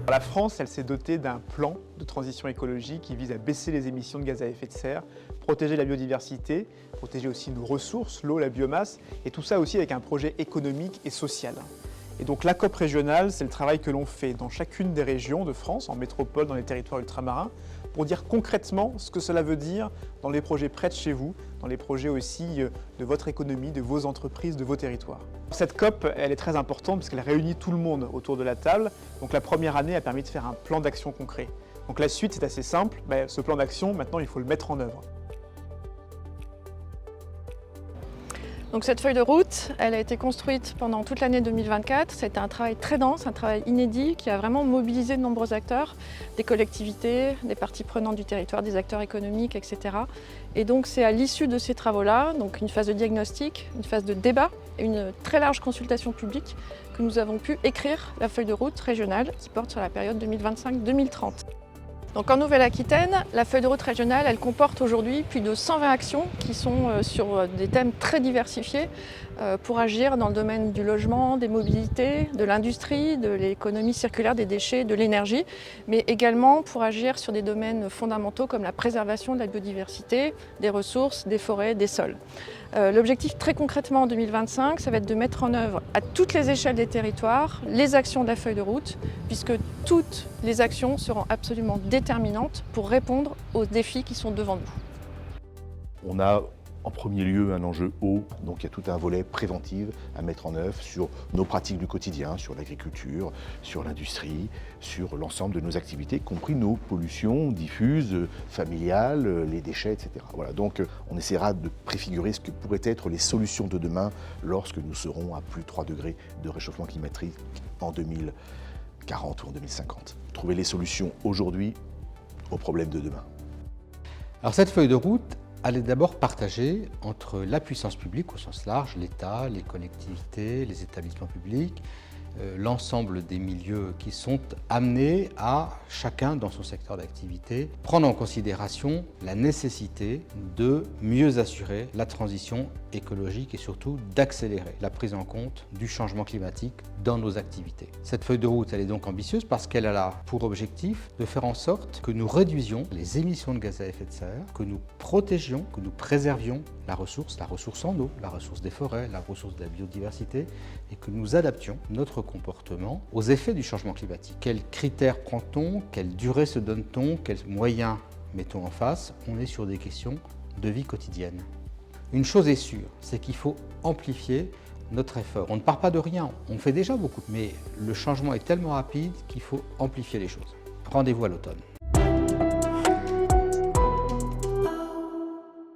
La France, elle s'est dotée d'un plan de transition écologique qui vise à baisser les émissions de gaz à effet de serre, protéger la biodiversité, protéger aussi nos ressources, l'eau, la biomasse, et tout ça aussi avec un projet économique et social. Et donc la COP régionale, c'est le travail que l'on fait dans chacune des régions de France, en métropole, dans les territoires ultramarins, pour dire concrètement ce que cela veut dire dans les projets près de chez vous, dans les projets aussi de votre économie, de vos entreprises, de vos territoires. Cette COP, elle est très importante parce qu'elle réunit tout le monde autour de la table. Donc la première année a permis de faire un plan d'action concret. Donc la suite, c'est assez simple. Ce plan d'action, maintenant, il faut le mettre en œuvre. Donc cette feuille de route, elle a été construite pendant toute l'année 2024. C'était un travail très dense, un travail inédit qui a vraiment mobilisé de nombreux acteurs, des collectivités, des parties prenantes du territoire, des acteurs économiques, etc. Et donc c'est à l'issue de ces travaux-là, donc une phase de diagnostic, une phase de débat et une très large consultation publique que nous avons pu écrire la feuille de route régionale qui porte sur la période 2025-2030. Donc en Nouvelle-Aquitaine, la feuille de route régionale, elle comporte aujourd'hui plus de 120 actions qui sont sur des thèmes très diversifiés pour agir dans le domaine du logement, des mobilités, de l'industrie, de l'économie circulaire des déchets, de l'énergie, mais également pour agir sur des domaines fondamentaux comme la préservation de la biodiversité, des ressources, des forêts, des sols. L'objectif très concrètement en 2025, ça va être de mettre en œuvre à toutes les échelles des territoires les actions de la feuille de route, puisque toutes les actions seront absolument déterminantes pour répondre aux défis qui sont devant nous. On a en premier lieu un enjeu eau, donc il y a tout un volet préventif à mettre en œuvre sur nos pratiques du quotidien, sur l'agriculture, sur l'industrie, sur l'ensemble de nos activités, y compris nos pollutions diffuses, familiales, les déchets, etc. Voilà, donc on essaiera de préfigurer ce que pourraient être les solutions de demain lorsque nous serons à plus de 3 degrés de réchauffement climatique en 2040 ou en 2050. Trouver les solutions aujourd'hui aux problèmes de demain. Alors cette feuille de route, elle est d'abord partagée entre la puissance publique au sens large, l'État, les collectivités, les établissements publics, l'ensemble des milieux qui sont amenés à, chacun dans son secteur d'activité, prendre en considération la nécessité de mieux assurer la transition écologique et surtout d'accélérer la prise en compte du changement climatique dans nos activités. Cette feuille de route, elle est donc ambitieuse parce qu'elle a pour objectif de faire en sorte que nous réduisions les émissions de gaz à effet de serre, que nous protégions, que nous préservions la ressource en eau, la ressource des forêts, la ressource de la biodiversité, et que nous adaptions notre comportement aux effets du changement climatique. Quels critères prend-on? Quelle durée se donne-t-on? Quels moyens mettons en face? On est sur des questions de vie quotidienne. Une chose est sûre, c'est qu'il faut amplifier notre effort. On ne part pas de rien, on fait déjà beaucoup, mais le changement est tellement rapide qu'il faut amplifier les choses. Rendez-vous à l'automne.